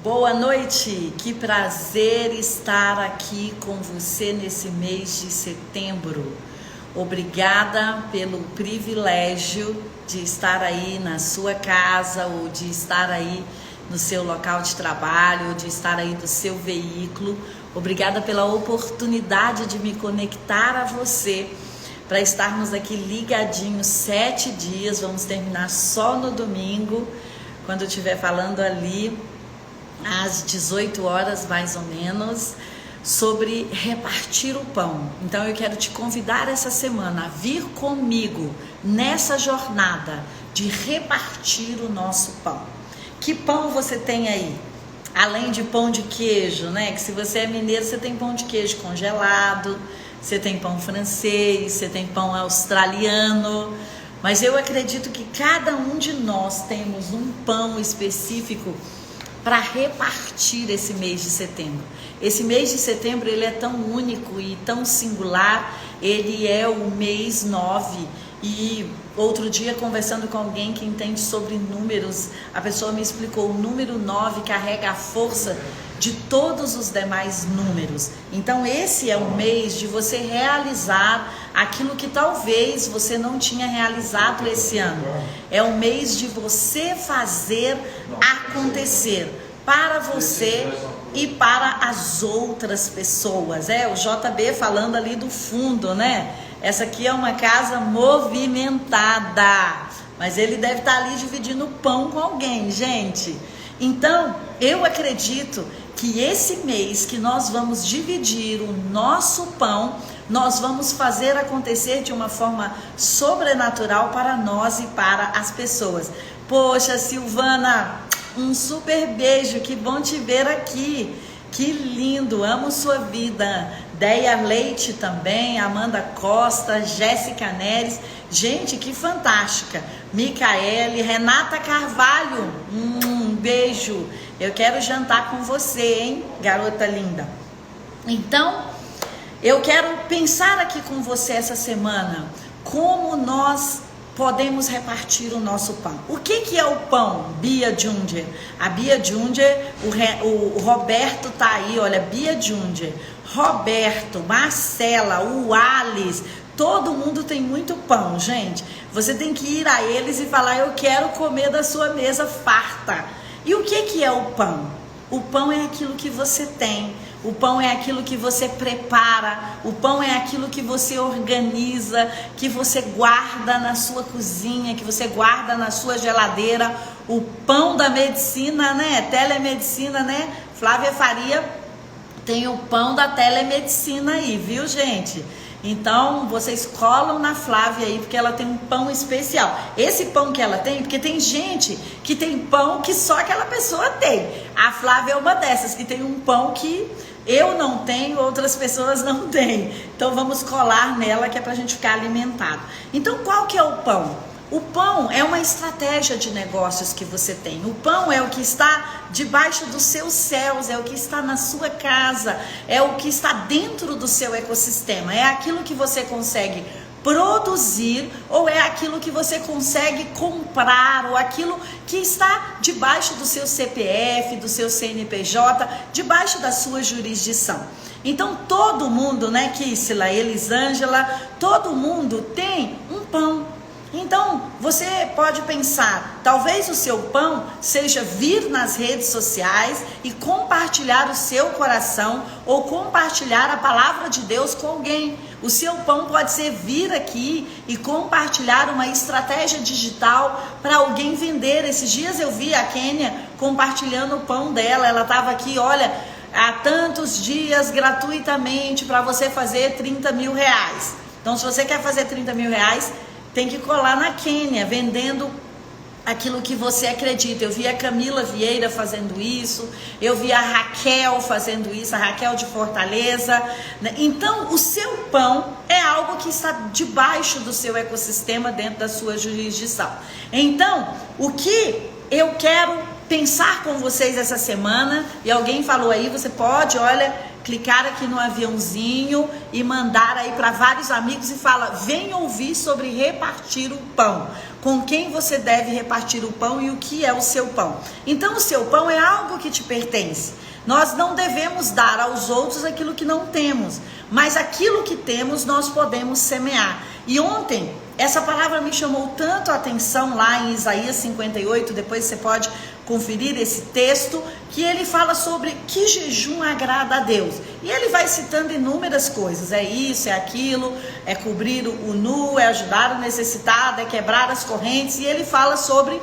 Boa noite, que prazer estar aqui com você nesse mês de setembro. Obrigada pelo privilégio de estar aí na sua casa ou de estar aí no seu local de trabalho ou de estar aí no seu veículo. Obrigada pela oportunidade de me conectar a você para estarmos aqui ligadinhos 7 dias. Vamos terminar só no domingo, quando eu estiver falando ali às 18 horas mais ou menos, sobre repartir o pão. Então eu quero te convidar essa semana a vir comigo nessa jornada de repartir o nosso pão. Que pão você tem aí? Além de pão de queijo, né? Que se você é mineiro, você tem pão de queijo congelado, você tem pão francês, você tem pão australiano. Mas eu acredito que cada um de nós temos um pão específico para repartir esse mês de setembro. Esse mês de setembro, ele é tão único e tão singular, ele é o mês 9, e outro dia conversando com alguém que entende sobre números, a pessoa me explicou, o número 9 carrega a força de todos os demais números. Então esse é o mês de você realizar aquilo que talvez você não tinha realizado esse ano. É o mês de você fazer acontecer para você e para as outras pessoas. O JB falando ali do fundo, né? Essa aqui é uma casa movimentada, mas ele deve estar ali dividindo o pão com alguém, gente. Então, eu acredito que esse mês que nós vamos dividir o nosso pão, nós vamos fazer acontecer de uma forma sobrenatural para nós e para as pessoas. Poxa, Silvana, um super beijo, que bom te ver aqui. Que lindo, amo sua vida. Deia Leite também, Amanda Costa, Jéssica Neres. Gente, que fantástica. Micaele, Renata Carvalho, um beijo. Eu quero jantar com você, hein, garota linda. Então, eu quero pensar aqui com você essa semana como nós podemos repartir o nosso pão. O que é o pão, Bia Junger? A Bia Junger, o Roberto tá aí, olha, Bia Junger, Roberto, Marcela, o Alice, todo mundo tem muito pão, gente. Você tem que ir a eles e falar, eu quero comer da sua mesa farta. E o que é o pão? O pão é aquilo que você tem. O pão é aquilo que você prepara, o pão é aquilo que você organiza, que você guarda na sua cozinha, que você guarda na sua geladeira. O pão da medicina, né? Telemedicina, né? Flávia Faria tem o pão da telemedicina aí, viu, gente? Então, vocês colam na Flávia aí, porque ela tem um pão especial. Esse pão que ela tem, porque tem gente que tem pão que só aquela pessoa tem. A Flávia é uma dessas, que tem um pão que eu não tenho, outras pessoas não têm. Então, vamos colar nela, que é pra gente ficar alimentado. Então, qual que é o pão? O pão é uma estratégia de negócios que você tem. O pão é o que está debaixo dos seus céus, é o que está na sua casa, é o que está dentro do seu ecossistema. É aquilo que você consegue produzir, ou é aquilo que você consegue comprar, ou aquilo que está debaixo do seu CPF, do seu CNPJ, debaixo da sua jurisdição. Então todo mundo, né, Kissila, Elisângela, todo mundo tem um pão. Então, você pode pensar, talvez o seu pão seja vir nas redes sociais e compartilhar o seu coração ou compartilhar a palavra de Deus com alguém. O seu pão pode ser vir aqui e compartilhar uma estratégia digital para alguém vender. Esses dias eu vi a Kênia compartilhando o pão dela, ela estava aqui, olha, há tantos dias gratuitamente para você fazer 30 mil reais. Então, se você quer fazer 30 mil reais, tem que colar na Kênia, vendendo aquilo que você acredita. Eu vi a Camila Vieira fazendo isso, eu vi a Raquel fazendo isso, a Raquel de Fortaleza. Então, o seu pão é algo que está debaixo do seu ecossistema, dentro da sua jurisdição. Então, o que eu quero pensar com vocês essa semana. E alguém falou aí, você pode, olha, clicar aqui no aviãozinho e mandar aí para vários amigos e fala, vem ouvir sobre repartir o pão. Com quem você deve repartir o pão e o que é o seu pão. Então o seu pão é algo que te pertence. Nós não devemos dar aos outros aquilo que não temos, mas aquilo que temos nós podemos semear. E ontem, essa palavra me chamou tanto a atenção lá em Isaías 58, depois você pode conferir esse texto, que ele fala sobre que jejum agrada a Deus. E ele vai citando inúmeras coisas, é isso, é aquilo, é cobrir o nu, é ajudar o necessitado, é quebrar as correntes, e ele fala sobre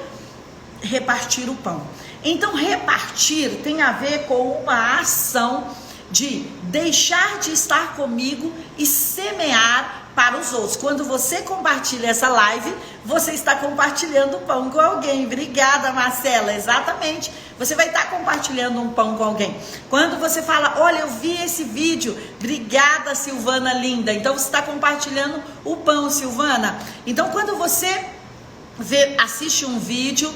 repartir o pão. Então repartir tem a ver com uma ação de deixar de estar comigo e semear para os outros. Quando você compartilha essa live, você está compartilhando pão com alguém. Obrigada, Marcela, exatamente. Você vai estar compartilhando um pão com alguém. Quando você fala, olha, eu vi esse vídeo, obrigada, Silvana linda. Então você está compartilhando o pão, Silvana. Então quando você assiste um vídeo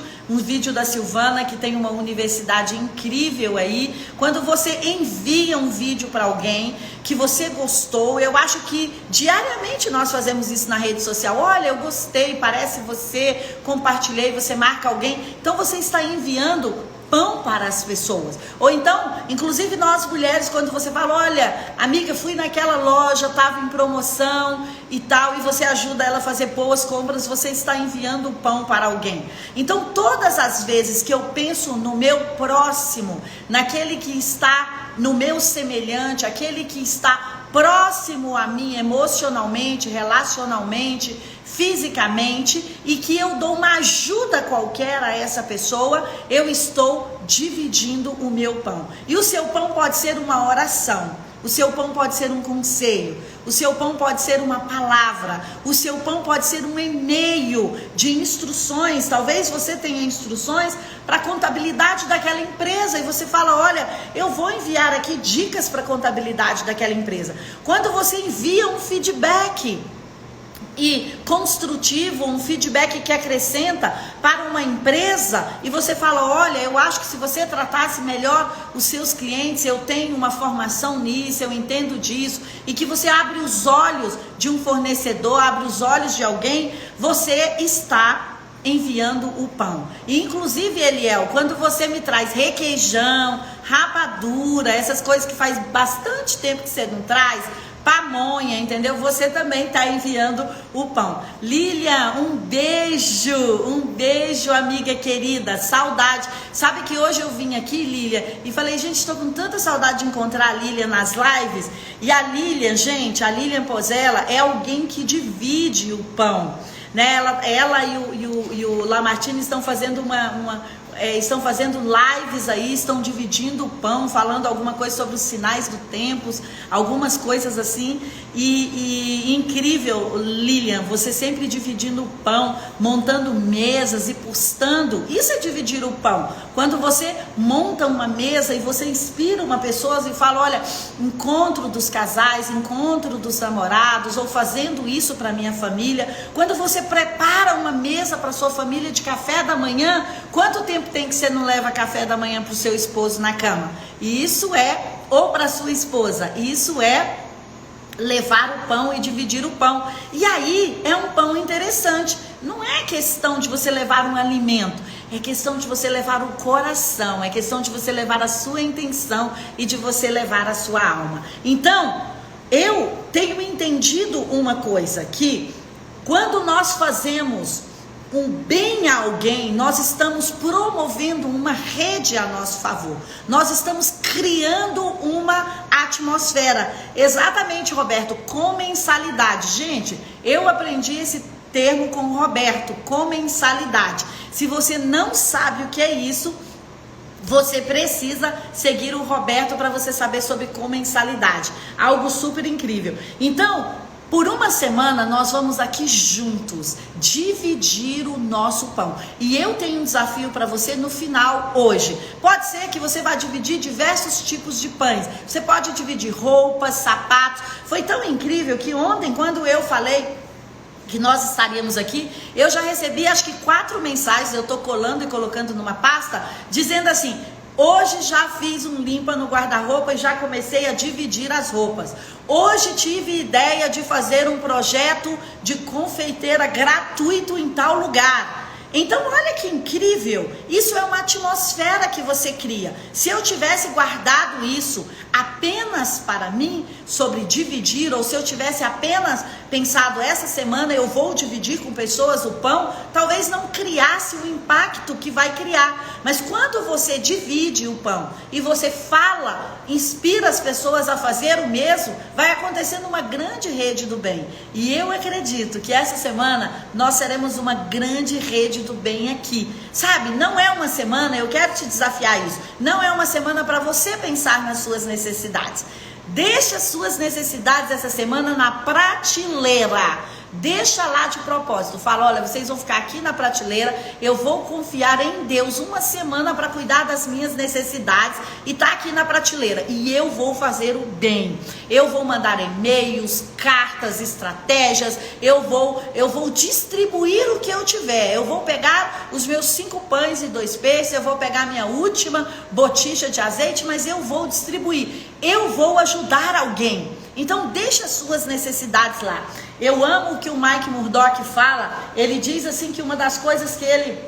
da Silvana, que tem uma universidade incrível aí, quando você envia um vídeo para alguém que você gostou, eu acho que diariamente nós fazemos isso na rede social, olha, eu gostei, parece você, compartilhei, você marca alguém, então você está enviando pão para as pessoas. Ou então, inclusive nós mulheres, quando você fala, olha, amiga, fui naquela loja, estava em promoção e tal, e você ajuda ela a fazer boas compras, você está enviando pão para alguém. Então, todas as vezes que eu penso no meu próximo, naquele que está no meu semelhante, aquele que está próximo a mim emocionalmente, relacionalmente, fisicamente, e que eu dou uma ajuda qualquer a essa pessoa, eu estou dividindo o meu pão. E o seu pão pode ser uma oração, o seu pão pode ser um conselho, o seu pão pode ser uma palavra, o seu pão pode ser um e-mail de instruções. Talvez você tenha instruções para a contabilidade daquela empresa e você fala, olha, eu vou enviar aqui dicas para a contabilidade daquela empresa. Quando você envia um feedback e construtivo, um feedback que acrescenta para uma empresa, e você fala, olha, eu acho que se você tratasse melhor os seus clientes, eu tenho uma formação nisso, eu entendo disso, e que você abre os olhos de um fornecedor, abre os olhos de alguém, você está enviando o pão. E inclusive, Eliel, quando você me traz requeijão, rapadura, essas coisas que faz bastante tempo que você não traz, pamonha, entendeu? Você também está enviando o pão. Lilian, um beijo, amiga querida, saudade. Sabe que hoje eu vim aqui, Lilian, e falei, gente, estou com tanta saudade de encontrar a Lilian nas lives. E a Lilian, gente, a Lilian Pozella é alguém que divide o pão, né? Ela e o Lamartine estão fazendo estão fazendo lives aí, estão dividindo o pão, falando alguma coisa sobre os sinais do tempo, algumas coisas assim, e incrível, Lilian, você sempre dividindo o pão, montando mesas e postando, isso é dividir o pão. Quando você monta uma mesa e você inspira uma pessoa e fala, olha, encontro dos casais, encontro dos namorados, ou fazendo isso para minha família, quando você prepara uma mesa para sua família de café da manhã, quanto tempo tem que você não leva café da manhã para o seu esposo na cama? E isso ou para sua esposa, isso é levar o pão e dividir o pão. E aí é um pão interessante, não é questão de você levar um alimento, é questão de você levar o coração, é questão de você levar a sua intenção e de você levar a sua alma. Então, eu tenho entendido uma coisa, que quando nós fazemos um bem a alguém, nós estamos promovendo uma rede a nosso favor. Nós estamos criando uma atmosfera. Exatamente, Roberto, comensalidade. Gente, eu aprendi esse termo com o Roberto, comensalidade. Se você não sabe o que é isso, você precisa seguir o Roberto para você saber sobre comensalidade. Algo super incrível. Então, por uma semana nós vamos aqui juntos dividir o nosso pão. E eu tenho um desafio para você no final hoje. Pode ser que você vá dividir diversos tipos de pães. Você pode dividir roupas, sapatos. Foi tão incrível que ontem, quando eu falei que nós estaríamos aqui, eu já recebi acho que 4 mensagens, eu tô colando e colocando numa pasta, dizendo assim: hoje já fiz um limpa no guarda-roupa e já comecei a dividir as roupas. Hoje tive ideia de fazer um projeto de confeiteira gratuito em tal lugar. Então olha que incrível, isso é uma atmosfera que você cria. Se eu tivesse guardado isso apenas para mim, sobre dividir, ou se eu tivesse apenas pensado essa semana eu vou dividir com pessoas o pão, talvez não criasse o impacto que vai criar. Mas quando você divide o pão e você fala, inspira as pessoas a fazer o mesmo, vai acontecendo uma grande rede do bem. E eu acredito que essa semana nós seremos uma grande rede do bem aqui, sabe? Não é uma semana, eu quero te desafiar isso, não é uma semana para você pensar nas suas necessidades. Deixa as suas necessidades essa semana na prateleira. Deixa lá de propósito. Fala: olha, vocês vão ficar aqui na prateleira, eu vou confiar em Deus uma semana para cuidar das minhas necessidades e tá aqui na prateleira. E eu vou fazer o bem. Eu vou mandar e-mails, cartas, estratégias, eu vou distribuir o que eu tiver. Eu vou pegar os meus 5 pães e 2 peixes, eu vou pegar minha última botija de azeite, mas eu vou distribuir. Eu vou ajudar alguém. Então deixa as suas necessidades lá. Eu amo o que o Mike Murdock fala. Ele diz assim que uma das coisas que ele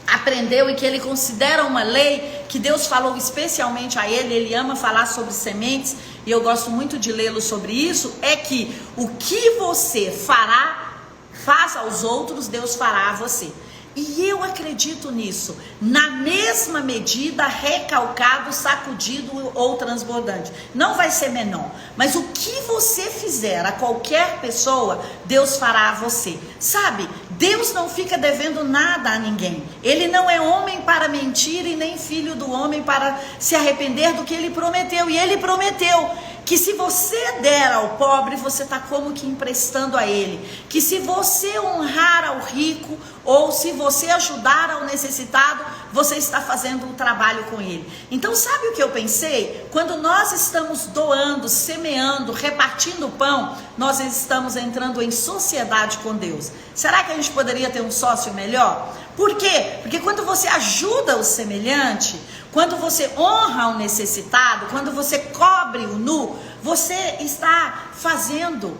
aprendeu e que ele considera uma lei, que Deus falou especialmente a ele ama falar sobre sementes, e eu gosto muito de lê-lo sobre isso, é que o que você faz aos outros, Deus fará a você. E eu acredito nisso, na mesma medida, recalcado, sacudido ou transbordante. Não vai ser menor, mas o que você fizer a qualquer pessoa, Deus fará a você. Sabe, Deus não fica devendo nada a ninguém. Ele não é homem para mentir e nem filho do homem para se arrepender do que ele prometeu. E ele prometeu que se você der ao pobre, você está como que emprestando a ele. Que se você honrar ao rico, ou se você ajudar ao necessitado, você está fazendo um trabalho com ele. Então sabe o que eu pensei? Quando nós estamos doando, semeando, repartindo o pão, nós estamos entrando em sociedade com Deus. Será que a gente poderia ter um sócio melhor? Por quê? Porque quando você ajuda o semelhante, quando você honra o necessitado, quando você cobre o nu, você está fazendo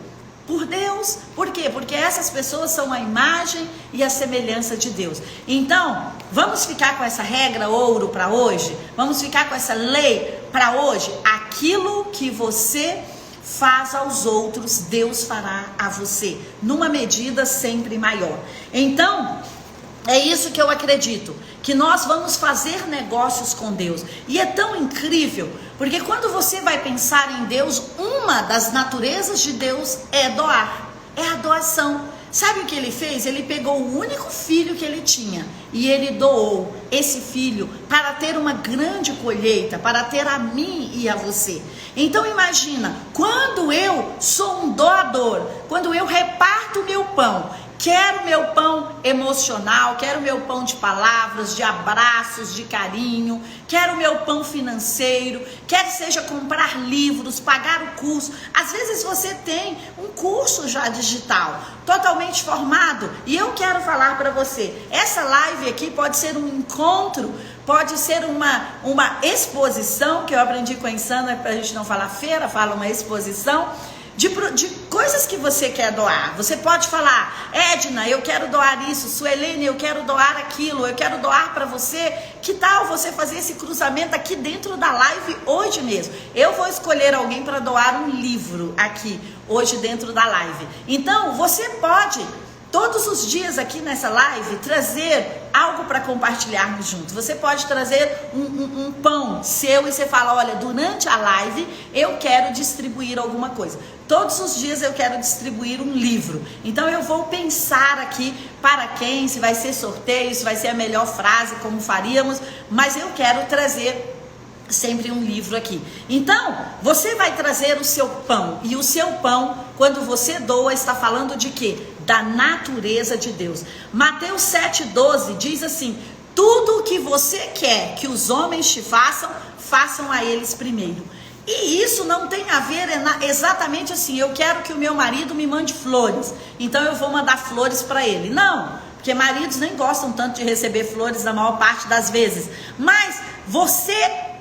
por Deus. Por quê? Porque essas pessoas são a imagem e a semelhança de Deus. Então, vamos ficar com essa regra ouro para hoje? Vamos ficar com essa lei para hoje? Aquilo que você faz aos outros, Deus fará a você, numa medida sempre maior. Então, é isso que eu acredito, que nós vamos fazer negócios com Deus. E é tão incrível, porque quando você vai pensar em Deus, uma das naturezas de Deus é doar, é a doação. Sabe o que ele fez? Ele pegou o único filho que ele tinha e ele doou esse filho para ter uma grande colheita, para ter a mim e a você. Então imagina, quando eu sou um doador, quando eu reparto o meu pão, quero meu pão emocional, quero meu pão de palavras, de abraços, de carinho, quero meu pão financeiro, quer seja comprar livros, pagar o curso. Às vezes você tem um curso já digital, totalmente formado, e eu quero falar para você, essa live aqui pode ser um encontro, pode ser uma exposição, que eu aprendi com a Insana, para a gente não falar feira, fala uma exposição, de coisas que você quer doar. Você pode falar: Edna, eu quero doar isso, Suelene, eu quero doar aquilo, eu quero doar para você. Que tal você fazer esse cruzamento aqui dentro da live hoje mesmo? Eu vou escolher alguém para doar um livro aqui hoje dentro da live. Então você pode todos os dias aqui nessa live trazer algo para compartilharmos juntos. Você pode trazer um pão seu e você fala: olha, durante a live eu quero distribuir alguma coisa. Todos os dias eu quero distribuir um livro. Então eu vou pensar aqui para quem, se vai ser sorteio, se vai ser a melhor frase, como faríamos, mas eu quero trazer sempre um livro aqui. Então, você vai trazer o seu pão, e o seu pão, quando você doa, está falando de quê? Da natureza de Deus. Mateus 7,12 diz assim: tudo o que você quer que os homens te façam, façam a eles primeiro. E isso não tem a ver exatamente assim, eu quero que o meu marido me mande flores, então eu vou mandar flores para ele. Não, porque maridos nem gostam tanto de receber flores na maior parte das vezes. Mas você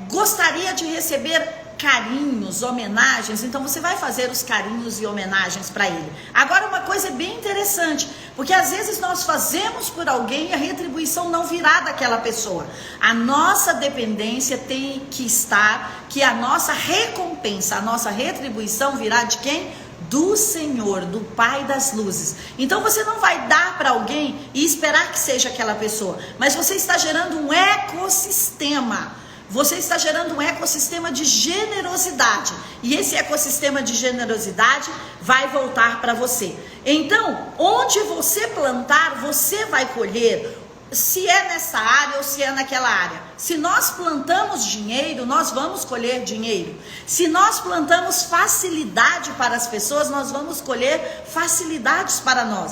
gostaria de receber carinhos, homenagens, então você vai fazer os carinhos e homenagens para ele. Agora, uma coisa é bem interessante, porque às vezes nós fazemos por alguém e a retribuição não virá daquela pessoa. A nossa dependência tem que estar, que a nossa recompensa, a nossa retribuição virá de quem? Do Senhor, do Pai das luzes. Então você não vai dar para alguém e esperar que seja aquela pessoa, mas você está gerando um ecossistema. Você está gerando um ecossistema de generosidade. E esse ecossistema de generosidade vai voltar para você. Então, onde você plantar, você vai colher. Se é nessa área ou se é naquela área. Se nós plantamos dinheiro, nós vamos colher dinheiro. Se nós plantamos facilidade para as pessoas, nós vamos colher facilidades para nós.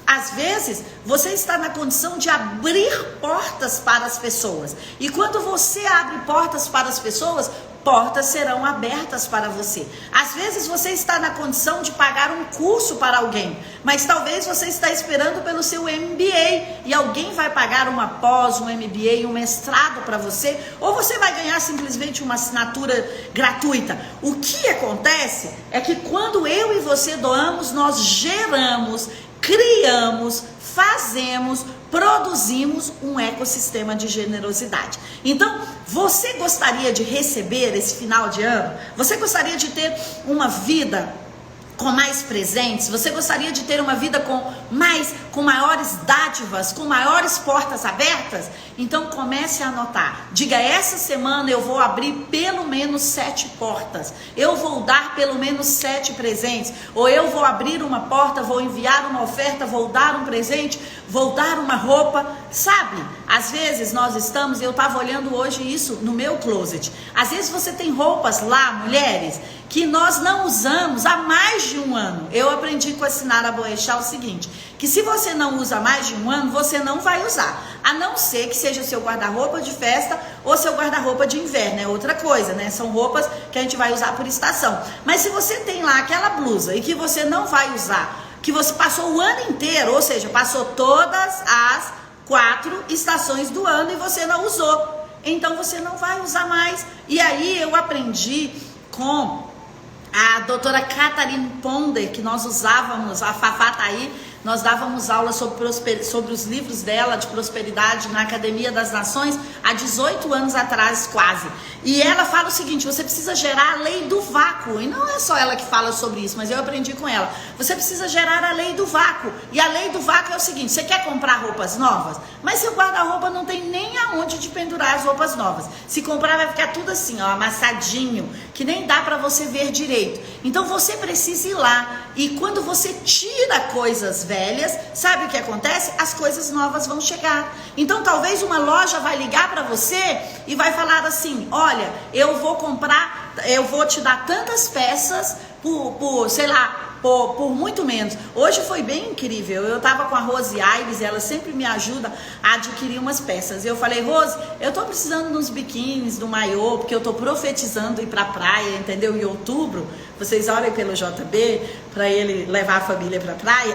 Às vezes, você está na condição de abrir portas para as pessoas. E quando você abre portas para as pessoas, portas serão abertas para você. Às vezes você está na condição de pagar um curso para alguém, mas talvez você está esperando pelo seu MBA e alguém vai pagar uma pós, um MBA, um mestrado para você, ou você vai ganhar simplesmente uma assinatura gratuita. O que acontece é que quando eu e você doamos, nós geramos, criamos, fazemos, produzimos um ecossistema de generosidade. Então, você gostaria de receber esse final de ano? Você gostaria de ter uma vida com mais presentes? Você gostaria de ter uma vida com maiores dádivas, com maiores portas abertas? Então comece a anotar. Diga, essa semana eu vou abrir pelo menos 7 portas. Eu vou dar pelo menos 7 presentes. Ou eu vou abrir uma porta, vou enviar uma oferta, vou dar um presente, vou dar uma roupa. Sabe, às vezes nós estamos, eu estava olhando hoje isso no meu closet. Às vezes você tem roupas lá, mulheres, que nós não usamos há mais de um ano. Eu aprendi com a Sinara Boechat o seguinte, que se você não usa há mais de um ano, você não vai usar, a não ser que seja seu guarda-roupa de festa ou seu guarda-roupa de inverno, é outra coisa, né? São roupas que a gente vai usar por estação. Mas se você tem lá aquela blusa e que você não vai usar, que você passou o ano inteiro, ou seja, passou todas as 4 estações do ano e você não usou, então você não vai usar mais. E aí eu aprendi com a doutora Catherine Ponder, que nós usávamos, a Fafá tá aí, nós dávamos aula sobre os livros dela de prosperidade na Academia das Nações há 18 anos atrás quase. E ela fala o seguinte, você precisa gerar a lei do vácuo. E não é só ela que fala sobre isso, mas eu aprendi com ela. Você precisa gerar a lei do vácuo. E a lei do vácuo é o seguinte, você quer comprar roupas novas? Mas seu guarda-roupa não tem nem aonde de pendurar as roupas novas. Se comprar vai ficar tudo assim, ó, amassadinho, que nem dá para você ver direito. Então você precisa ir lá. E quando você tira coisas velhas, sabe o que acontece? As coisas novas vão chegar. Então talvez uma loja vai ligar para você e vai falar assim, olha, eu vou te dar tantas peças por muito menos. Hoje foi bem incrível, eu tava com a Rose Aires, ela sempre me ajuda a adquirir umas peças. Eu falei, Rose, eu tô precisando de uns biquínis, do maiô, porque eu tô profetizando ir pra praia, entendeu? Em outubro, vocês orem pelo JB, para ele levar a família pra praia.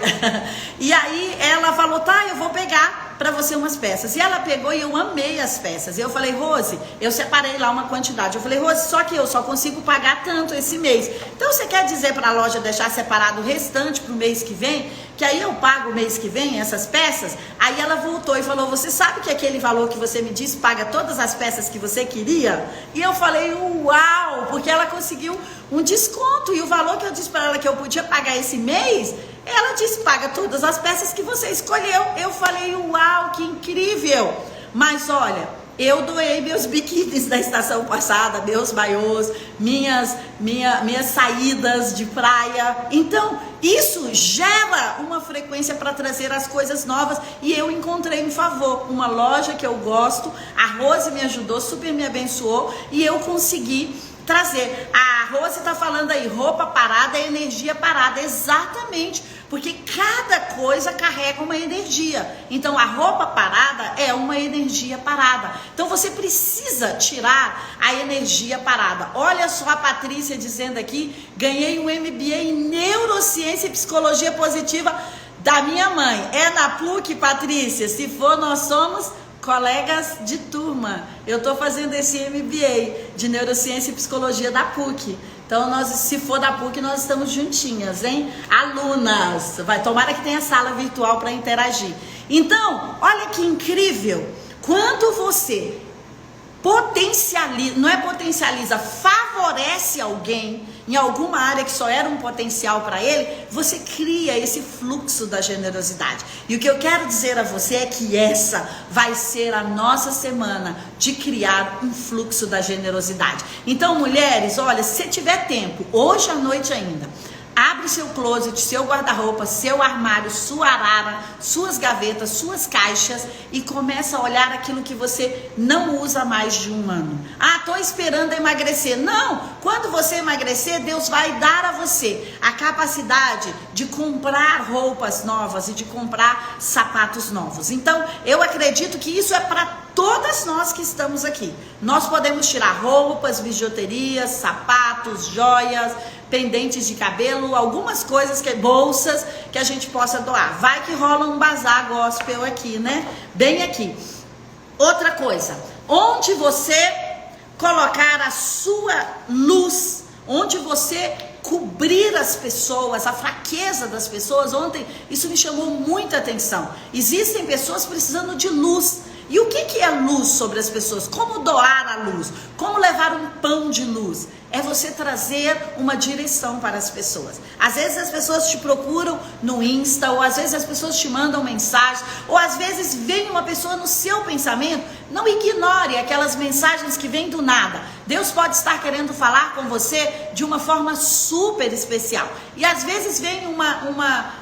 E aí ela falou, tá, eu vou pegar para você umas peças. E ela pegou e eu amei as peças. Eu falei, Rose, eu separei lá uma quantidade. Eu falei, Rose, só que eu só consigo pagar tanto esse mês. Então você quer dizer para a loja deixar separado o restante para o mês que vem? Que aí eu pago o mês que vem essas peças? Aí ela voltou e falou, você sabe que aquele valor que você me disse paga todas as peças que você queria? E eu falei, uau, porque ela conseguiu um desconto. E o valor que eu disse para ela que eu podia pagar esse mês, ela disse, paga todas as peças que você escolheu. Eu falei, uau, que incrível. Mas olha, eu doei meus biquínis da estação passada, meus maiôs, minhas saídas de praia. Então, isso gera uma frequência para trazer as coisas novas. E eu encontrei um favor, uma loja que eu gosto, a Rose me ajudou, super me abençoou, e eu consegui trazer. A Rose está falando aí, roupa parada é energia parada. Exatamente, porque cada coisa carrega uma energia. Então a roupa parada é uma energia parada. Então você precisa tirar a energia parada. Olha só a Patrícia dizendo aqui, ganhei um MBA em Neurociência e Psicologia Positiva da minha mãe. É na PUC, Patrícia? Se for, nós somos colegas de turma. Eu estou fazendo esse MBA de Neurociência e Psicologia da PUC. Então, se for da PUC, nós estamos juntinhas, hein? Alunas, tomara que tenha sala virtual para interagir. Então, olha que incrível. Quando você favorece alguém em alguma área que só era um potencial para ele, você cria esse fluxo da generosidade. E o que eu quero dizer a você é que essa vai ser a nossa semana de criar um fluxo da generosidade. Então, mulheres, olha, se tiver tempo, hoje à noite ainda, abre seu closet, seu guarda-roupa, seu armário, sua arara, suas gavetas, suas caixas e começa a olhar aquilo que você não usa há mais de um ano. Ah, estou esperando emagrecer. Não! Quando você emagrecer, Deus vai dar a você a capacidade de comprar roupas novas e de comprar sapatos novos. Então, eu acredito que isso é para todas nós que estamos aqui. Nós podemos tirar roupas, bijuterias, sapatos, joias, pendentes de cabelo, algumas coisas, bolsas que a gente possa doar. Vai que rola um bazar gospel aqui, né? Bem aqui. Outra coisa, onde você colocar a sua luz, onde você cobrir as pessoas, a fraqueza das pessoas. Ontem isso me chamou muita atenção. Existem pessoas precisando de luz. E o que é luz sobre as pessoas? Como doar a luz? Como levar um pão de luz? É você trazer uma direção para as pessoas. Às vezes as pessoas te procuram no Insta, ou às vezes as pessoas te mandam mensagem, ou às vezes vem uma pessoa no seu pensamento. Não ignore aquelas mensagens que vêm do nada. Deus pode estar querendo falar com você de uma forma super especial. E às vezes vem uma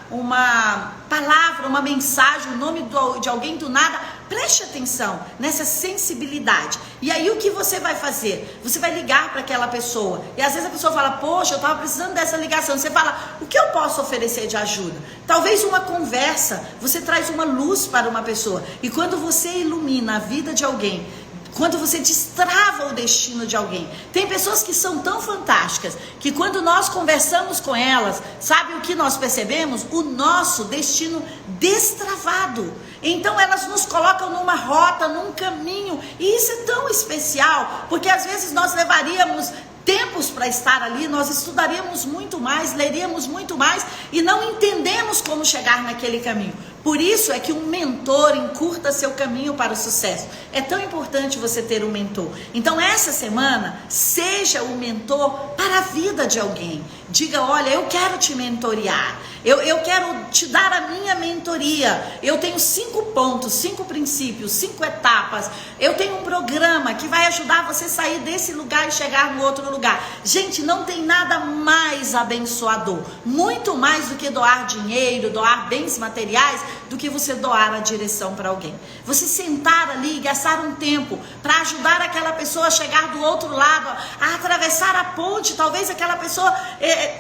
palavra, uma mensagem, o nome de alguém do nada. Preste atenção nessa sensibilidade. E aí o que você vai fazer? Você vai ligar para aquela pessoa. E às vezes a pessoa fala, poxa, eu estava precisando dessa ligação. Você fala, o que eu posso oferecer de ajuda? Talvez uma conversa, você traz uma luz para uma pessoa. E quando você ilumina a vida de alguém, quando você destrava o destino de alguém. Tem pessoas que são tão fantásticas que quando nós conversamos com elas, sabe o que nós percebemos? O nosso destino destravado. Então elas nos colocam numa rota, num caminho, e isso é tão especial, porque às vezes nós levaríamos tempos para estar ali, nós estudaríamos muito mais, leríamos muito mais e não entendemos como chegar naquele caminho. Por isso é que um mentor encurta seu caminho para o sucesso. É tão importante você ter um mentor. Então essa semana, seja o mentor para a vida de alguém. Diga, olha, eu quero te mentorear. Eu quero te dar a minha mentoria. Eu tenho 5 pontos, 5 princípios, 5 etapas. Eu tenho um programa que vai ajudar você a sair desse lugar e chegar no outro lugar. Gente, não tem nada mais abençoador. Muito mais do que doar dinheiro, doar bens materiais, do que você doar a direção para alguém. Você sentar ali e gastar um tempo para ajudar aquela pessoa a chegar do outro lado, a atravessar a ponte. Talvez aquela pessoa,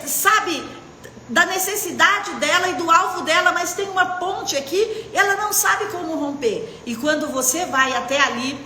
sabe, da necessidade dela e do alvo dela, mas tem uma ponte aqui, ela não sabe como romper. E quando você vai até ali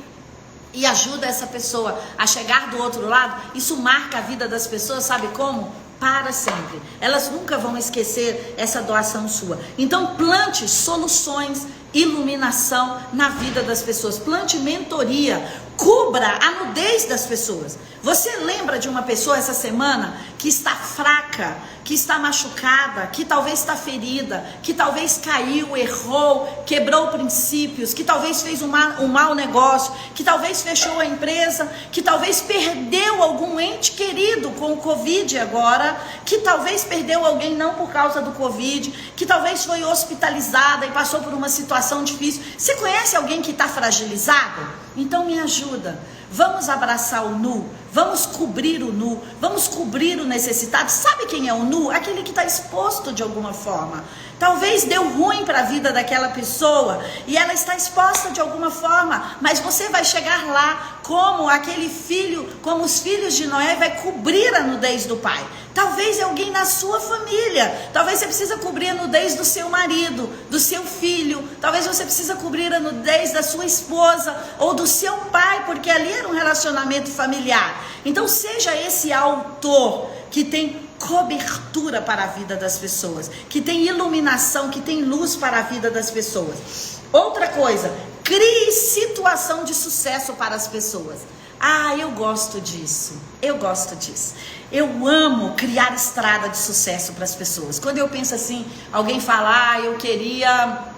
e ajuda essa pessoa a chegar do outro lado, isso marca a vida das pessoas, sabe como? Para sempre. Elas nunca vão esquecer essa doação sua. Então plante soluções, iluminação na vida das pessoas. Plante mentoria. Cubra a nudez das pessoas. Você lembra de uma pessoa essa semana que está fraca, que está machucada, que talvez está ferida, que talvez caiu, errou, quebrou princípios, que talvez fez um mau negócio, que talvez fechou a empresa, que talvez perdeu algum ente querido com o Covid agora, que talvez perdeu alguém não por causa do Covid, que talvez foi hospitalizada e passou por uma situação difícil. Você conhece alguém que está fragilizado? Então me ajuda. Vamos abraçar o nu, vamos cobrir o nu, vamos cobrir o necessitado. Sabe quem é o nu? Aquele que está exposto de alguma forma. Talvez deu ruim para a vida daquela pessoa e ela está exposta de alguma forma, mas você vai chegar lá como aquele filho, como os filhos de Noé, vai cobrir a nudez do pai. Talvez é alguém na sua família, talvez você precisa cobrir a nudez do seu marido, do seu filho, talvez você precisa cobrir a nudez da sua esposa ou do seu pai, porque ali era um relacionamento familiar. Então seja esse autor que tem cobertura para a vida das pessoas, que tem iluminação, que tem luz para a vida das pessoas. Outra coisa, crie situação de sucesso para as pessoas. Ah, eu gosto disso, eu gosto disso. Eu amo criar estrada de sucesso para as pessoas. Quando eu penso assim, alguém fala, eu queria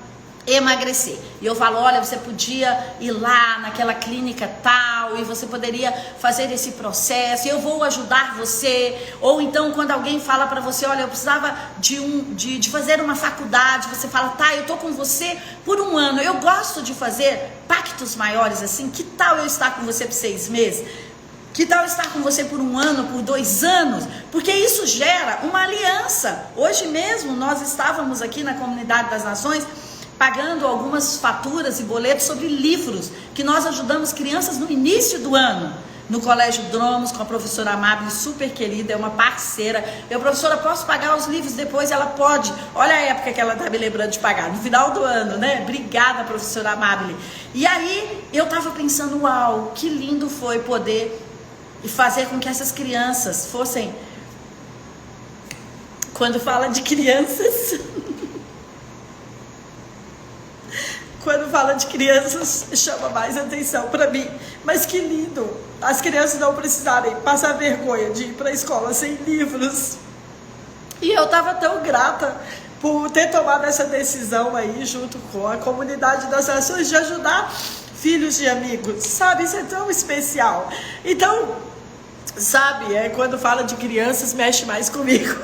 emagrecer. E eu falo, olha, você podia ir lá naquela clínica tal, e você poderia fazer esse processo, e eu vou ajudar você. Ou então, quando alguém fala para você, olha, eu precisava de fazer uma faculdade, você fala, tá, eu tô com você por 1 ano. Eu gosto de fazer pactos maiores assim. Que tal eu estar com você por 6 meses? Que tal estar com você por 1 ano, por 2 anos? Porque isso gera uma aliança. Hoje mesmo nós estávamos aqui na Comunidade das Nações pagando algumas faturas e boletos sobre livros que nós ajudamos crianças no início do ano, no Colégio Dromos, com a professora Amable, super querida, é uma parceira. Eu, professora, posso pagar os livros depois? Ela pode. Olha a época que ela está me lembrando de pagar, no final do ano, né? Obrigada, professora Amable. E aí eu estava pensando, uau, que lindo foi poder fazer com que essas crianças fossem... Quando fala de crianças... Quando fala de crianças, chama mais atenção para mim. Mas que lindo, as crianças não precisarem passar vergonha de ir para a escola sem livros. E eu estava tão grata por ter tomado essa decisão aí, junto com a Comunidade das Nações, de ajudar filhos de amigos. Sabe, isso é tão especial. Então, sabe, quando fala de crianças, mexe mais comigo.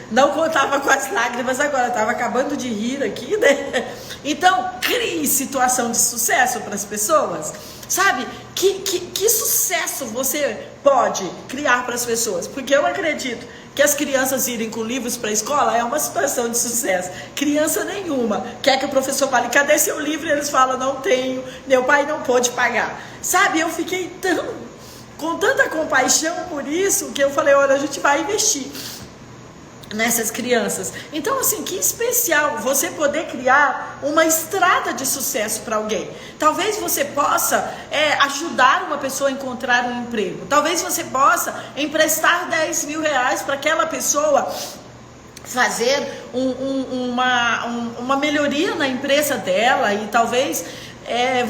Não contava com as lágrimas agora, estava acabando de rir aqui, né? Então, crie situação de sucesso para as pessoas. Sabe, que sucesso você pode criar para as pessoas? Porque eu acredito que as crianças irem com livros para a escola é uma situação de sucesso. Criança nenhuma quer que o professor fale, cadê seu livro? E eles falam, não tenho, meu pai não pôde pagar. Sabe, eu fiquei com tanta compaixão por isso, que eu falei, olha, a gente vai investir nessas crianças. Então, assim, que especial você poder criar uma estrada de sucesso para alguém. Talvez você possa ajudar uma pessoa a encontrar um emprego. Talvez você possa emprestar 10 mil reais para aquela pessoa fazer uma melhoria na empresa dela, e talvez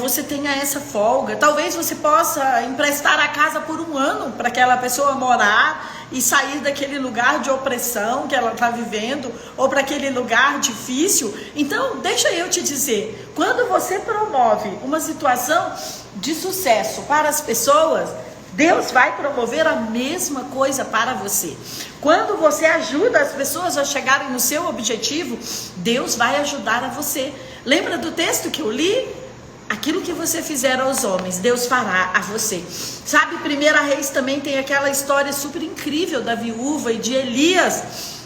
você tenha essa folga. Talvez você possa emprestar a casa por 1 ano para aquela pessoa morar e sair daquele lugar de opressão que ela está vivendo, ou para aquele lugar difícil. Então, deixa eu te dizer, quando você promove uma situação de sucesso para as pessoas, Deus vai promover a mesma coisa para você. Quando você ajuda as pessoas a chegarem no seu objetivo, Deus vai ajudar a você. Lembra do texto que eu li? Aquilo que você fizer aos homens, Deus fará a você. Sabe, 1 Reis também tem aquela história super incrível da viúva e de Elias.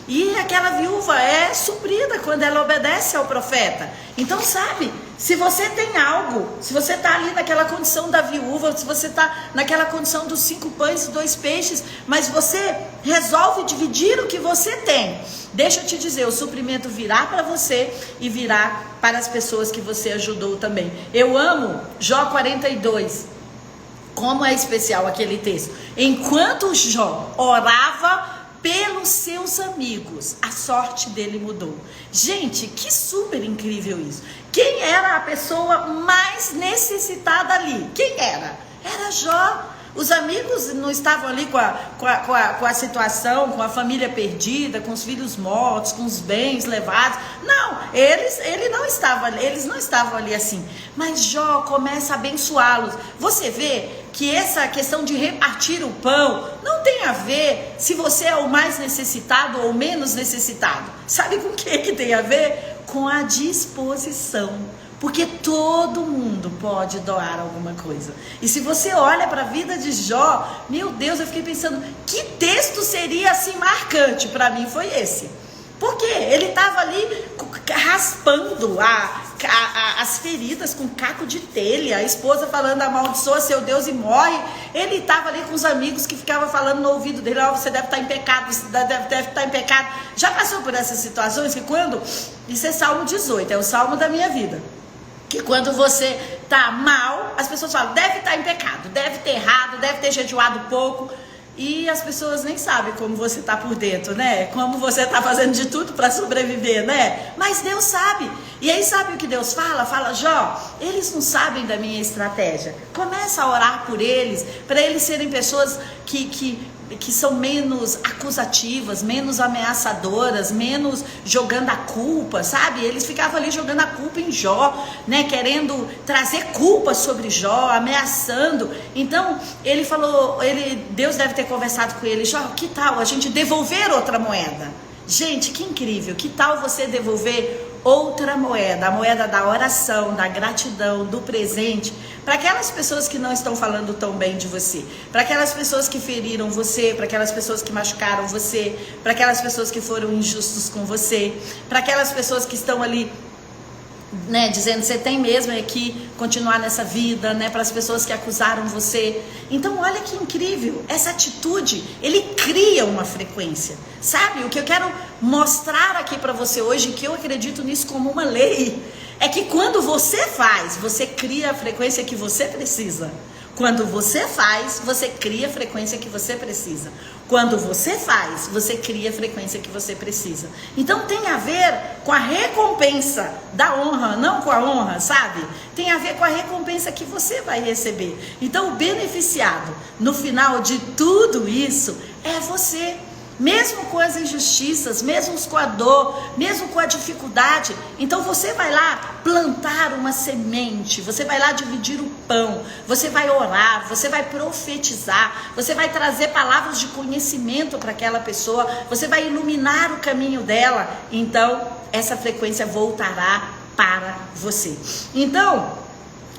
E aquela viúva é suprida quando ela obedece ao profeta. Então, sabe, se você tem algo, se você está ali naquela condição da viúva, se você está naquela condição dos 5 pães e 2 peixes, mas você resolve dividir o que você tem, deixa eu te dizer, o suprimento virá para você e virá para as pessoas que você ajudou também. Eu amo Jó 42. Como é especial aquele texto. Enquanto Jó orava pelos seus amigos, a sorte dele mudou. Gente, que super incrível isso. Quem era a pessoa mais necessitada ali? Quem era? Era Jó. Os amigos não estavam ali com a situação, com a família perdida, com os filhos mortos, com os bens levados. Não, eles não estavam ali assim. Mas Jó começa a abençoá-los. Você vê que essa questão de repartir o pão não tem a ver se você é o mais necessitado ou menos necessitado. Sabe com o que tem a ver? Com a disposição. Porque todo mundo pode doar alguma coisa. E se você olha para a vida de Jó, meu Deus, eu fiquei pensando, que texto seria assim marcante? Para mim foi esse. Porque ele estava ali raspando as feridas com caco de telha, a esposa falando amaldiçoa seu Deus e morre. Ele estava ali com os amigos que ficavam falando no ouvido dele, você deve estar em pecado, você deve estar em pecado. Já passou por essas situações que quando, isso é Salmo 18, é o salmo da minha vida, que quando você está mal, as pessoas falam, deve estar em pecado, deve ter errado, deve ter jejuado pouco. E as pessoas nem sabem como você está por dentro, né? Como você está fazendo de tudo para sobreviver, né? Mas Deus sabe. E aí sabe o que Deus fala? Fala, Jó, eles não sabem da minha estratégia. Começa a orar por eles, para eles serem pessoas que são menos acusativas, menos ameaçadoras, menos jogando a culpa, sabe? Eles ficavam ali jogando a culpa em Jó, né? Querendo trazer culpa sobre Jó, ameaçando. Então, ele falou, Deus deve ter conversado com ele, Jó, que tal a gente devolver outra moeda? Gente, que incrível, que tal você devolver outra moeda, a moeda da oração, da gratidão, do presente, para aquelas pessoas que não estão falando tão bem de você, para aquelas pessoas que feriram você, para aquelas pessoas que machucaram você, para aquelas pessoas que foram injustos com você, para aquelas pessoas que estão ali, né, dizendo você tem mesmo é que continuar nessa vida, né, para as pessoas que acusaram você. Então olha que incrível, essa atitude, ele cria uma frequência, sabe? O que eu quero mostrar aqui para você hoje, que eu acredito nisso como uma lei, é que quando você faz, você cria a frequência que você precisa. Quando você faz, você cria a frequência que você precisa. Quando você faz, você cria a frequência que você precisa. Então tem a ver com a recompensa da honra, não com a honra, sabe? Tem a ver com a recompensa que você vai receber. Então o beneficiado no final de tudo isso é você. Mesmo com as injustiças, mesmo com a dor, mesmo com a dificuldade. Então você vai lá plantar uma semente, você vai lá dividir o pão, você vai orar, você vai profetizar, você vai trazer palavras de conhecimento para aquela pessoa, você vai iluminar o caminho dela. Então essa frequência voltará para você. Então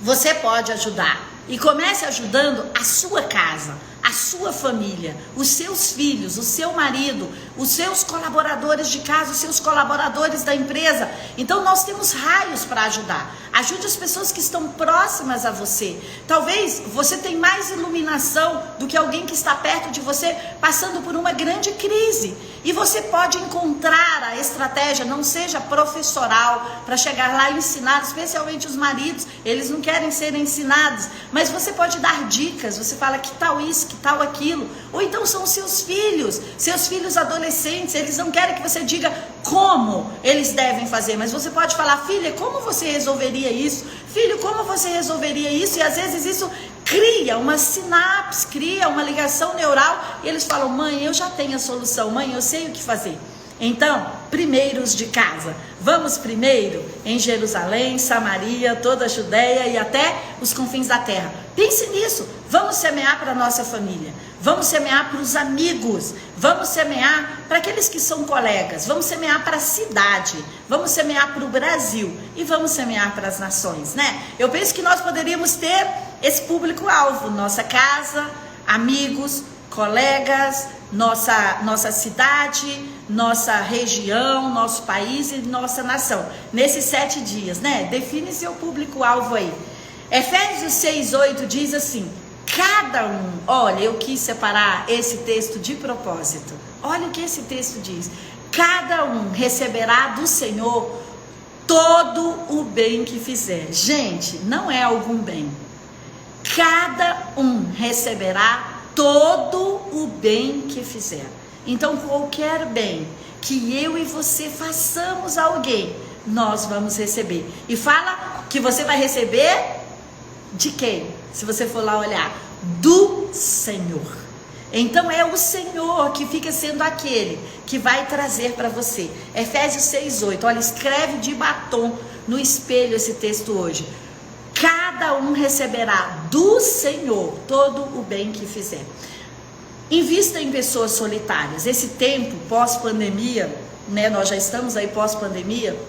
você pode ajudar. E comece ajudando a sua casa, a sua família, os seus filhos, o seu marido, os seus colaboradores de casa, os seus colaboradores da empresa. Então nós temos raios para ajudar. Ajude as pessoas que estão próximas a você. Talvez você tenha mais iluminação do que alguém que está perto de você, passando por uma grande crise. E você pode encontrar a estratégia, não seja professoral, para chegar lá e ensinar, especialmente os maridos, eles não querem ser ensinados, mas você pode dar dicas, você fala que tal isso, que tal aquilo. Ou então são seus filhos adolescentes, eles não querem que você diga como eles devem fazer, mas você pode falar, filha, como você resolveria isso? Filho, como você resolveria isso? E às vezes isso cria uma sinapse, cria uma ligação neural, e eles falam, mãe, eu já tenho a solução, mãe, eu sei o que fazer. Então, primeiros de casa, vamos primeiro em Jerusalém, Samaria, toda a Judéia e até os confins da terra. Pense nisso, vamos semear para a nossa família, vamos semear para os amigos, vamos semear para aqueles que são colegas, vamos semear para a cidade, vamos semear para o Brasil e vamos semear para as nações, né? Eu penso que nós poderíamos ter esse público-alvo, nossa casa, amigos, colegas, nossa cidade, nossa região, nosso país e nossa nação. Nesses 7 dias, né? Define seu público-alvo aí. Efésios 6:8 diz assim, cada um, olha, eu quis separar esse texto de propósito. Olha o que esse texto diz. Cada um receberá do Senhor todo o bem que fizer. Gente, não é algum bem. Cada um receberá todo o bem que fizer. Então, qualquer bem que eu e você façamos a alguém, nós vamos receber. E fala que você vai receber de quem? Se você for lá olhar, do Senhor. Então é o Senhor que fica sendo aquele que vai trazer para você. Efésios 6:8. Olha, escreve de batom no espelho esse texto hoje. Cada um receberá do Senhor todo o bem que fizer. Invista em pessoas solitárias. Esse tempo pós-pandemia, né, nós já estamos aí pós-pandemia,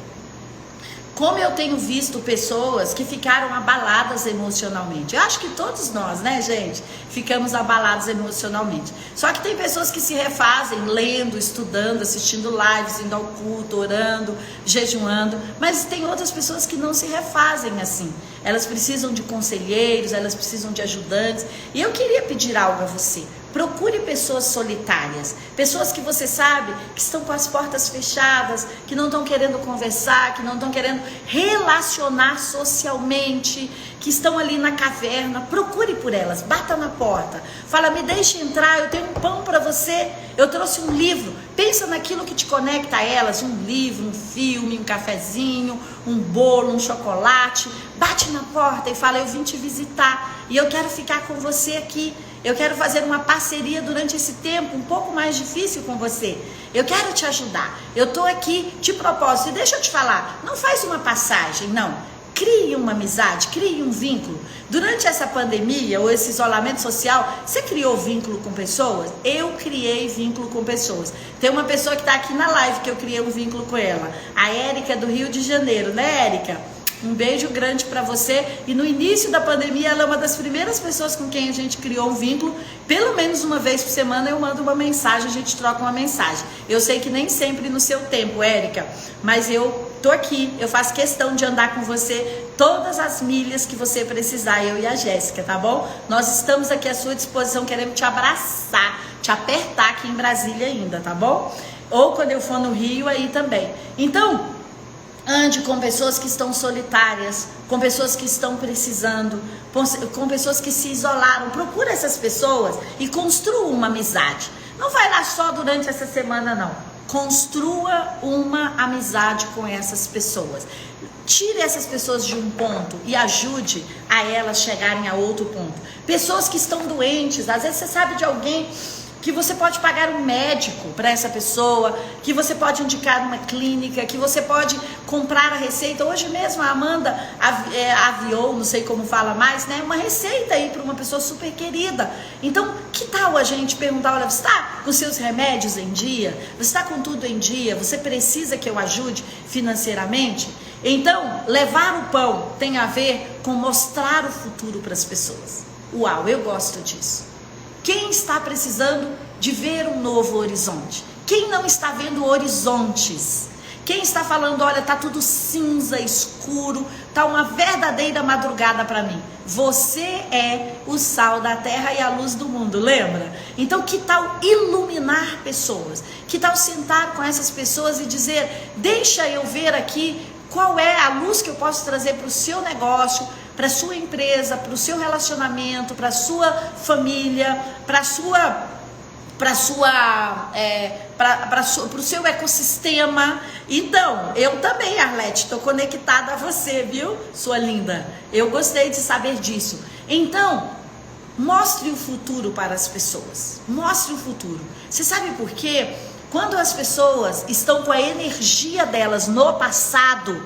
Como eu tenho visto pessoas que ficaram abaladas emocionalmente. Eu acho que todos nós, né, gente, ficamos abalados emocionalmente. Só que tem pessoas que se refazem lendo, estudando, assistindo lives, indo ao culto, orando, jejuando. Mas tem outras pessoas que não se refazem assim. Elas precisam de conselheiros, elas precisam de ajudantes. E eu queria pedir algo a você. Procure pessoas solitárias, pessoas que você sabe que estão com as portas fechadas, que não estão querendo conversar, que não estão querendo relacionar socialmente, que estão ali na caverna. Procure por elas, bata na porta, fala, me deixe entrar, eu tenho um pão para você, eu trouxe um livro. Pensa naquilo que te conecta a elas, um livro, um filme, um cafezinho, um bolo, um chocolate. Bate na porta e fala, eu vim te visitar e eu quero ficar com você aqui. Eu quero fazer uma parceria durante esse tempo um pouco mais difícil com você. Eu quero te ajudar. Eu estou aqui de propósito. E deixa eu te falar, não faz uma passagem, não. Crie uma amizade, crie um vínculo. Durante essa pandemia ou esse isolamento social, você criou vínculo com pessoas? Eu criei vínculo com pessoas. Tem uma pessoa que está aqui na live que eu criei um vínculo com ela. A Érica do Rio de Janeiro, né, Érica? Um beijo grande para você. E no início da pandemia, ela é uma das primeiras pessoas com quem a gente criou um vínculo. Pelo menos uma vez por semana eu mando uma mensagem, a gente troca uma mensagem. Eu sei que nem sempre no seu tempo, Érica, mas eu tô aqui, eu faço questão de andar com você todas as milhas que você precisar, eu e a Jéssica, tá bom? Nós estamos aqui à sua disposição, queremos te abraçar, te apertar aqui em Brasília ainda, tá bom? Ou quando eu for no Rio, aí também. Então, ande com pessoas que estão solitárias, com pessoas que estão precisando, com pessoas que se isolaram. Procura essas pessoas e construa uma amizade. Não vai lá só durante essa semana, não. Construa uma amizade com essas pessoas. Tire essas pessoas de um ponto e ajude a elas chegarem a outro ponto. Pessoas que estão doentes, às vezes você sabe de alguém que você pode pagar um médico para essa pessoa, que você pode indicar uma clínica, que você pode comprar a receita. Hoje mesmo a Amanda aviou, não sei como fala mais, né, uma receita aí para uma pessoa super querida. Então, que tal a gente perguntar, olha, você está com seus remédios em dia? Você está com tudo em dia? Você precisa que eu ajude financeiramente? Então, levar o pão tem a ver com mostrar o futuro para as pessoas. Uau, eu gosto disso. Quem está precisando de ver um novo horizonte? Quem não está vendo horizontes? Quem está falando, olha, tá tudo cinza, escuro, tá uma verdadeira madrugada para mim? Você é o sal da terra e a luz do mundo, lembra? Então, que tal iluminar pessoas? Que tal sentar com essas pessoas e dizer, deixa eu ver aqui qual é a luz que eu posso trazer para o seu negócio, para a sua empresa, para o seu relacionamento, para a sua família, para o seu ecossistema. Então, eu também, Arlete, estou conectada a você, viu, sua linda? Eu gostei de saber disso. Então, mostre o futuro para as pessoas. Mostre o futuro. Você sabe por quê? Quando as pessoas estão com a energia delas no passado,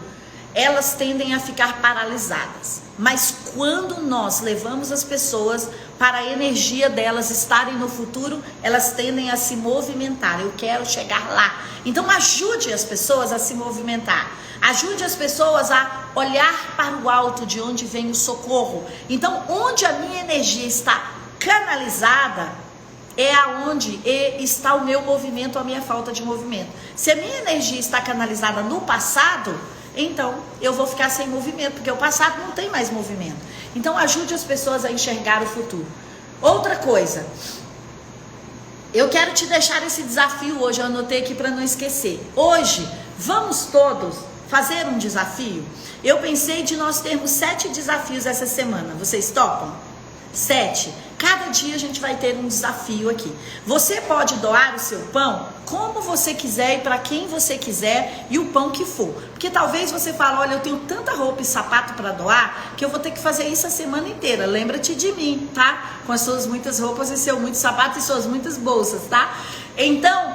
elas tendem a ficar paralisadas. Mas quando nós levamos as pessoas para a energia delas estarem no futuro, elas tendem a se movimentar. Eu quero chegar lá. Então ajude as pessoas a se movimentar. Ajude as pessoas a olhar para o alto, de onde vem o socorro. Então, onde a minha energia está canalizada, é aonde está o meu movimento, a minha falta de movimento. Se a minha energia está canalizada no passado, então eu vou ficar sem movimento, porque o passado não tem mais movimento. Então ajude as pessoas a enxergar o futuro. Outra coisa, eu quero te deixar esse desafio hoje, eu anotei aqui para não esquecer. Hoje, vamos todos fazer um desafio? Eu pensei de nós termos 7 desafios essa semana, vocês topam? 7. Cada dia a gente vai ter um desafio aqui. Você pode doar o seu pão como você quiser e para quem você quiser e o pão que for. Porque talvez você fale, olha, eu tenho tanta roupa e sapato para doar que eu vou ter que fazer isso a semana inteira. Lembra-te de mim, tá? Com as suas muitas roupas e seu muito sapato e suas muitas bolsas, tá? Então,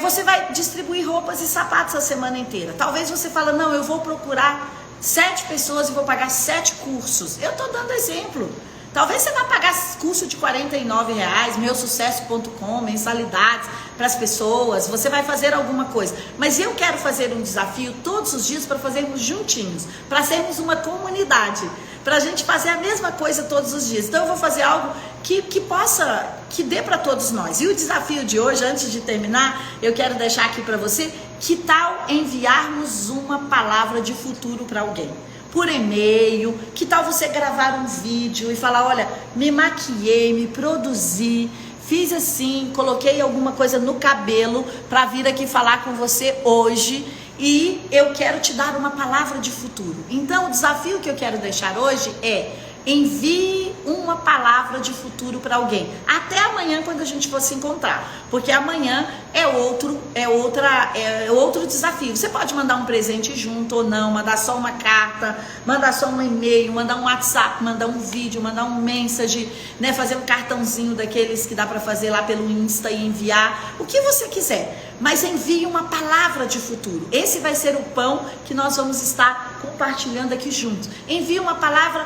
você vai distribuir roupas e sapatos a semana inteira. Talvez você fale, não, eu vou procurar 7 pessoas e vou pagar 7 cursos. Eu tô dando exemplo. Talvez você vá pagar curso de R$49, meusucesso.com, mensalidades para as pessoas, você vai fazer alguma coisa. Mas eu quero fazer um desafio todos os dias para fazermos juntinhos, para sermos uma comunidade, para a gente fazer a mesma coisa todos os dias. Então eu vou fazer algo que dê para todos nós. E o desafio de hoje, antes de terminar, eu quero deixar aqui para você, que tal enviarmos uma palavra de futuro para alguém? Por e-mail, que tal você gravar um vídeo e falar, olha, me maquiei, me produzi, fiz assim, coloquei alguma coisa no cabelo para vir aqui falar com você hoje e eu quero te dar uma palavra de futuro. Então, o desafio que eu quero deixar hoje é: envie uma palavra de futuro para alguém. Até amanhã, quando a gente for se encontrar. Porque amanhã é outro desafio. Você pode mandar um presente junto ou não, mandar só uma carta, mandar só um e-mail, mandar um WhatsApp, mandar um vídeo, mandar um message, né, fazer um cartãozinho daqueles que dá para fazer lá pelo Insta e enviar. O que você quiser. Mas envie uma palavra de futuro. Esse vai ser o pão que nós vamos estar compartilhando aqui juntos. Envie uma palavra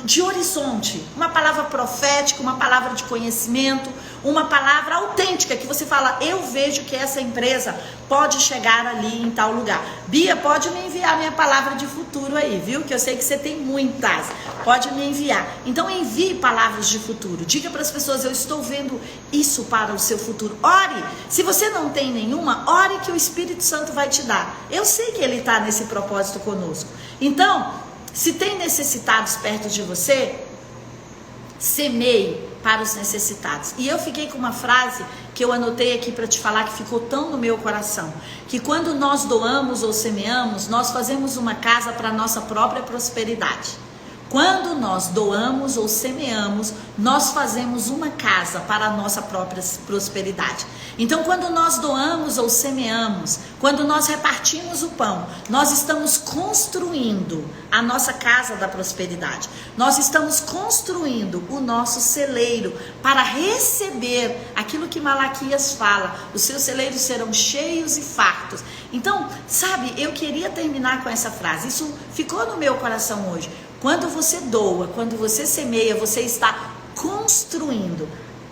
de horizonte, uma palavra profética, uma palavra de conhecimento, uma palavra autêntica, que você fala, eu vejo que essa empresa pode chegar ali em tal lugar. Bia, pode me enviar minha palavra de futuro aí, viu? Que eu sei que você tem muitas, pode me enviar. Então envie palavras de futuro, diga para as pessoas, eu estou vendo isso para o seu futuro. Ore, se você não tem nenhuma, ore que o Espírito Santo vai te dar. Eu sei que ele está nesse propósito conosco. Então, se tem necessitados perto de você, semeie para os necessitados. E eu fiquei com uma frase que eu anotei aqui para te falar, que ficou tão no meu coração, que quando nós doamos ou semeamos, nós fazemos uma casa para a nossa própria prosperidade. Quando nós doamos ou semeamos, nós fazemos uma casa para a nossa própria prosperidade. Então, quando nós doamos ou semeamos, quando nós repartimos o pão, nós estamos construindo a nossa casa da prosperidade. Nós estamos construindo o nosso celeiro para receber aquilo que Malaquias fala. Os seus celeiros serão cheios e fartos. Então, sabe, eu queria terminar com essa frase. Isso ficou no meu coração hoje. Quando você doa, quando você semeia, você está construindo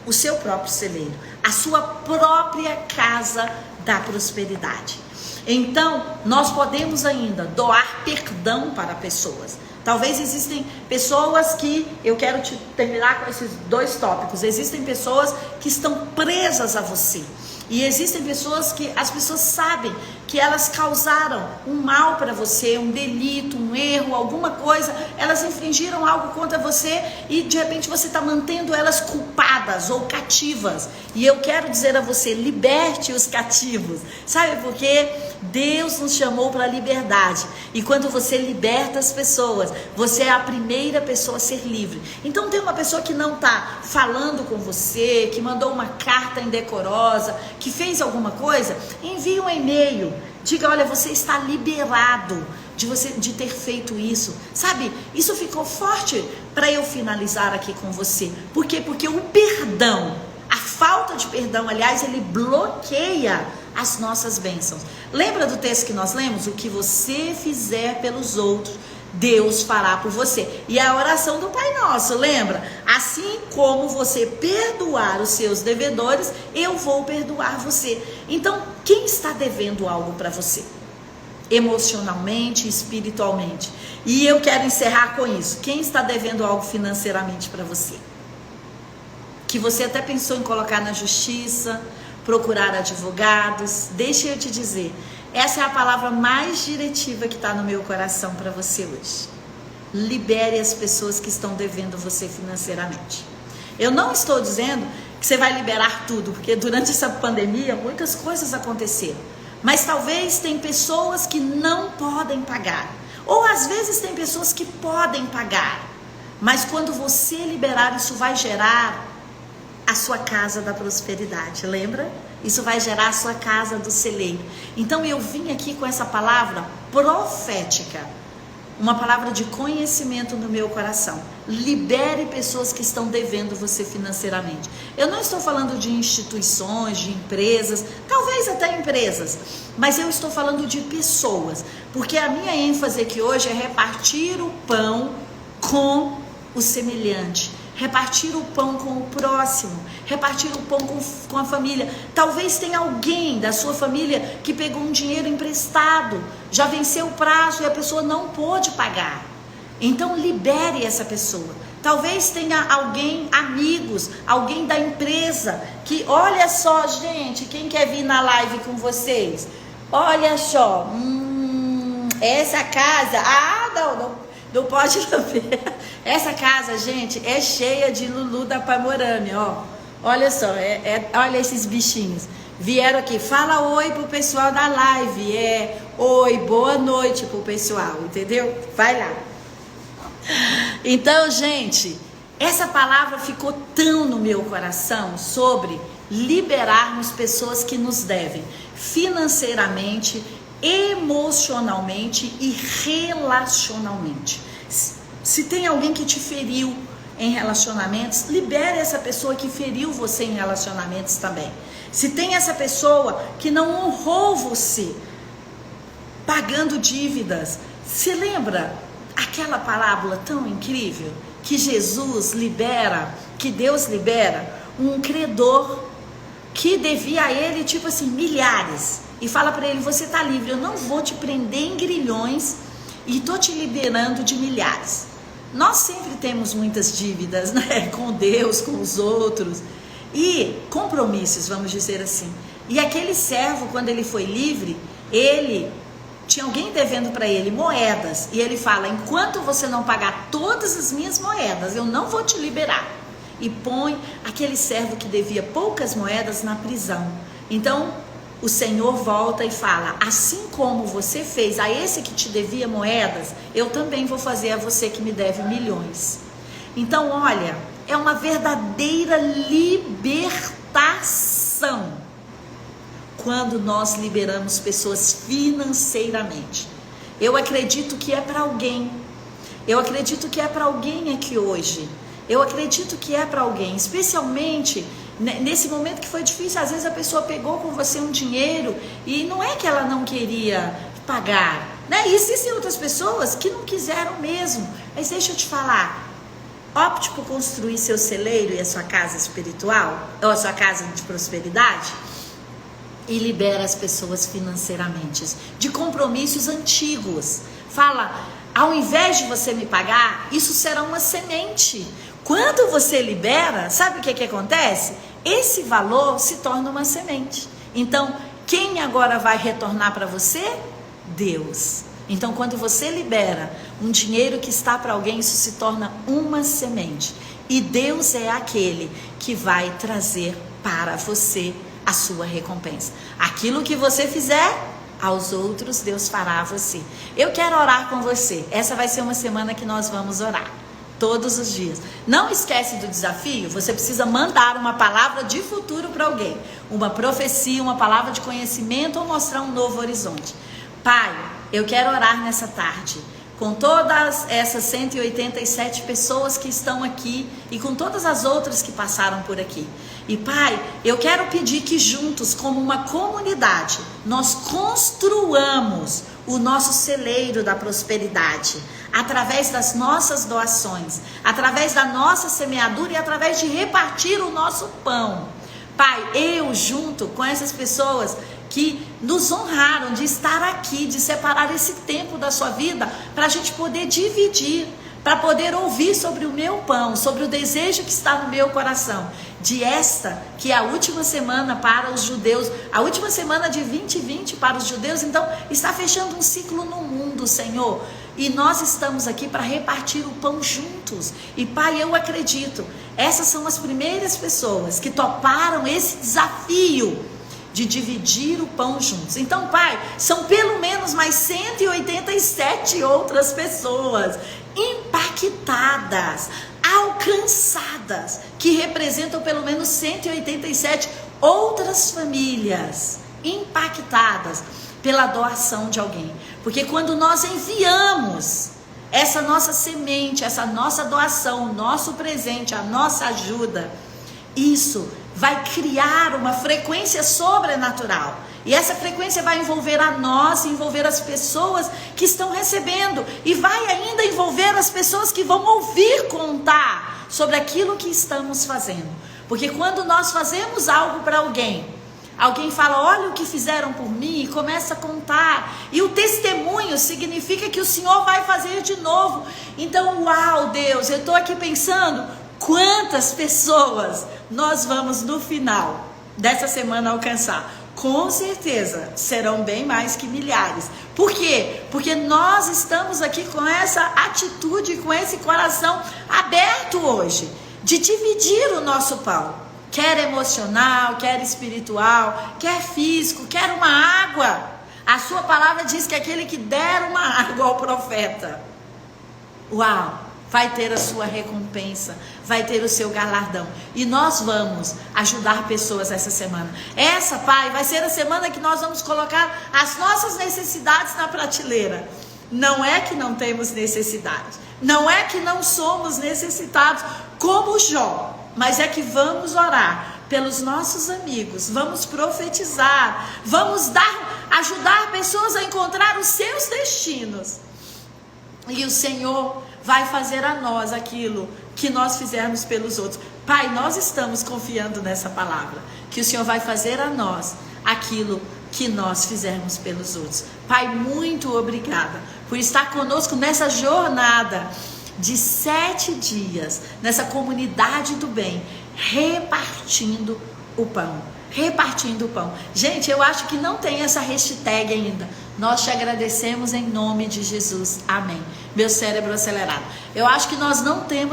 o seu próprio celeiro, a sua própria casa da prosperidade. Então, nós podemos ainda doar perdão para pessoas. Talvez existem pessoas que, eu quero terminar com esses dois tópicos, existem pessoas que estão presas a você. E existem pessoas que as pessoas sabem que elas causaram um mal para você, um delito, um erro, alguma coisa, elas infringiram algo contra você e de repente você está mantendo elas culpadas ou cativas. E eu quero dizer a você, liberte os cativos. Sabe por quê? Deus nos chamou para a liberdade. E quando você liberta as pessoas, você é a primeira pessoa a ser livre. Então tem uma pessoa que não está falando com você, que mandou uma carta indecorosa, que fez alguma coisa, envie um e-mail. Diga, olha, você está liberado de ter feito isso. Sabe, isso ficou forte para eu finalizar aqui com você. Por quê? Porque o perdão, a falta de perdão, aliás, ele bloqueia as nossas bênçãos. Lembra do texto que nós lemos? O que você fizer pelos outros, Deus fará por você. E a oração do Pai Nosso, lembra? Assim como você perdoar os seus devedores, eu vou perdoar você. Então, quem está devendo algo para você? Emocionalmente, espiritualmente. E eu quero encerrar com isso. Quem está devendo algo financeiramente para você? Que você até pensou em colocar na justiça, procurar advogados. Deixa eu te dizer, essa é a palavra mais diretiva que está no meu coração para você hoje. Libere as pessoas que estão devendo você financeiramente. Eu não estou dizendo que você vai liberar tudo, porque durante essa pandemia muitas coisas aconteceram. Mas talvez tem pessoas que não podem pagar. Ou às vezes tem pessoas que podem pagar. Mas quando você liberar, isso vai gerar a sua casa da prosperidade, lembra? Isso vai gerar a sua casa do celeiro. Então eu vim aqui com essa palavra profética, uma palavra de conhecimento no meu coração. Libere pessoas que estão devendo você financeiramente. Eu não estou falando de instituições, de empresas, talvez até empresas, mas eu estou falando de pessoas, porque a minha ênfase aqui hoje é repartir o pão com o semelhante, repartir o pão com o próximo, repartir o pão com a família. Talvez tenha alguém da sua família que pegou um dinheiro emprestado, já venceu o prazo e a pessoa não pôde pagar. Então libere essa pessoa. Talvez tenha alguém, amigos, alguém da empresa que, olha só, gente, quem quer vir na live com vocês? Olha só, essa casa, não pode ver. Essa casa, gente, é cheia de Lulu da Pamorâmia, ó. Olha só, olha esses bichinhos. Vieram aqui, fala oi pro pessoal da live. Oi, boa noite pro pessoal, entendeu? Vai lá. Então, gente, essa palavra ficou tão no meu coração sobre liberarmos pessoas que nos devem financeiramente, emocionalmente e relacionalmente. Se tem alguém que te feriu em relacionamentos, libere essa pessoa que feriu você em relacionamentos também. Se tem essa pessoa que não honrou você, pagando dívidas, se lembra aquela parábola tão incrível que Jesus libera, que Deus libera um credor que devia a ele, tipo assim, milhares, e fala para ele: você tá livre, eu não vou te prender em grilhões e tô te liberando de milhares. Nós sempre temos muitas dívidas, né? Com Deus, com os outros, e compromissos, vamos dizer assim. E aquele servo, quando ele foi livre, ele tinha alguém devendo para ele moedas, e ele fala: enquanto você não pagar todas as minhas moedas, eu não vou te liberar. E põe aquele servo que devia poucas moedas na prisão. Então o Senhor volta e fala: assim como você fez a esse que te devia moedas, eu também vou fazer a você que me deve milhões. Então, olha, é uma verdadeira libertação quando nós liberamos pessoas financeiramente. Eu acredito que é para alguém. Eu acredito que é para alguém aqui hoje. Eu acredito que é para alguém, especialmente nesse momento que foi difícil. Às vezes a pessoa pegou com você um dinheiro e não é que ela não queria pagar, né? E existem outras pessoas que não quiseram mesmo. Mas deixa eu te falar, opte por construir seu celeiro e a sua casa espiritual, ou a sua casa de prosperidade, e libera as pessoas financeiramente de compromissos antigos. Fala: ao invés de você me pagar, isso será uma semente. Quando você libera, sabe o que acontece? Esse valor se torna uma semente. Então, quem agora vai retornar para você? Deus. Então, quando você libera um dinheiro que está para alguém, isso se torna uma semente. E Deus é aquele que vai trazer para você a sua recompensa. Aquilo que você fizer aos outros, Deus fará a você. Eu quero orar com você. Essa vai ser uma semana que nós vamos orar todos os dias. Não esquece do desafio. Você precisa mandar uma palavra de futuro para alguém, uma profecia, uma palavra de conhecimento, ou mostrar um novo horizonte. Pai, eu quero orar nessa tarde com todas essas 187 pessoas que estão aqui e com todas as outras que passaram por aqui. E Pai, eu quero pedir que juntos, como uma comunidade, nós construamos o nosso celeiro da prosperidade, através das nossas doações, através da nossa semeadura e através de repartir o nosso pão. Pai, eu junto com essas pessoas que nos honraram de estar aqui, de separar esse tempo da sua vida para a gente poder dividir, para poder ouvir sobre o meu pão, sobre o desejo que está no meu coração, de esta, que é a última semana para os judeus, a última semana de 2020 para os judeus. Então está fechando um ciclo no mundo, Senhor, e nós estamos aqui para repartir o pão juntos. E Pai, eu acredito, essas são as primeiras pessoas que toparam esse desafio de dividir o pão juntos. Então, Pai, são pelo menos mais 187 outras pessoas impactadas, alcançadas, que representam pelo menos 187 outras famílias impactadas pela doação de alguém. Porque quando nós enviamos essa nossa semente, essa nossa doação, o nosso presente, a nossa ajuda, isso vai criar uma frequência sobrenatural. E essa frequência vai envolver a nós, envolver as pessoas que estão recebendo. E vai ainda envolver as pessoas que vão ouvir contar sobre aquilo que estamos fazendo. Porque quando nós fazemos algo para alguém, alguém fala, olha o que fizeram por mim, e começa a contar. E o testemunho significa que o Senhor vai fazer de novo. Então, uau, Deus, eu estou aqui pensando quantas pessoas nós vamos no final dessa semana alcançar. Com certeza serão bem mais que milhares. Por quê? Porque nós estamos aqui com essa atitude, com esse coração aberto hoje, de dividir o nosso pão. Quer emocional, quer espiritual, quer físico, quer uma água. A sua palavra diz que aquele que der uma água ao profeta, uau, vai ter a sua recompensa, vai ter o seu galardão. E nós vamos ajudar pessoas essa semana. Essa, Pai, vai ser a semana que nós vamos colocar as nossas necessidades na prateleira. Não é que não temos necessidade, não é que não somos necessitados como Jó, mas é que vamos orar pelos nossos amigos, vamos profetizar, vamos ajudar pessoas a encontrar os seus destinos. E o Senhor vai fazer a nós aquilo que nós fizermos pelos outros. Pai, nós estamos confiando nessa palavra, que o Senhor vai fazer a nós aquilo que nós fizermos pelos outros. Pai, muito obrigada por estar conosco nessa jornada de 7 dias, nessa comunidade do bem, repartindo o pão. Repartindo o pão. Gente, eu acho que não tem essa hashtag ainda. Nós te agradecemos em nome de Jesus. Amém. Meu cérebro acelerado. Eu acho que nós não tem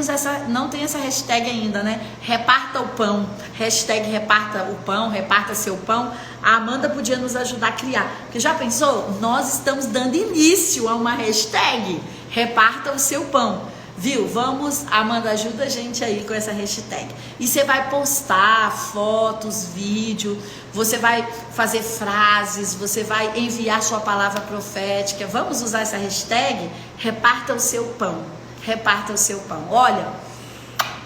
essa hashtag ainda, né? Reparta o pão. Hashtag reparta o pão, reparta seu pão. A Amanda podia nos ajudar a criar. Porque já pensou? Nós estamos dando início a uma hashtag. Reparta o seu pão. Viu? Vamos, Amanda, ajuda a gente aí com essa hashtag. E você vai postar fotos, vídeo, você vai fazer frases, você vai enviar sua palavra profética. Vamos usar essa hashtag? Reparta o seu pão. Reparta o seu pão. Olha,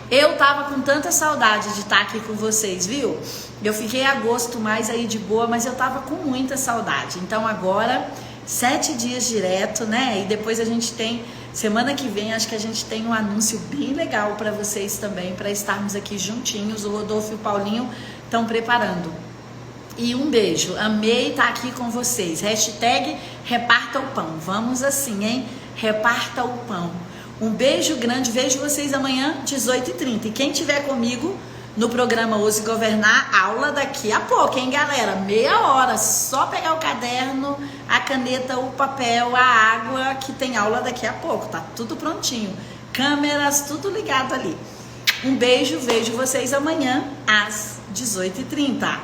eu tava com tanta saudade de estar aqui com vocês, viu? Eu fiquei agosto mais aí de boa, mas eu tava com muita saudade. Então agora, 7 dias direto, né? E depois a gente tem... Semana que vem, acho que a gente tem um anúncio bem legal para vocês também, para estarmos aqui juntinhos. O Rodolfo e o Paulinho estão preparando. E um beijo, amei estar aqui com vocês. Hashtag reparta o pão. Vamos assim, hein? Reparta o pão. Um beijo grande, vejo vocês amanhã, 18h30. E quem tiver comigo no programa Ouse Governar, aula daqui a pouco, hein, galera? Meia hora, só pegar o caderno, a caneta, o papel, a água, que tem aula daqui a pouco, tá tudo prontinho. Câmeras, tudo ligado ali. Um beijo, vejo vocês amanhã às 18h30.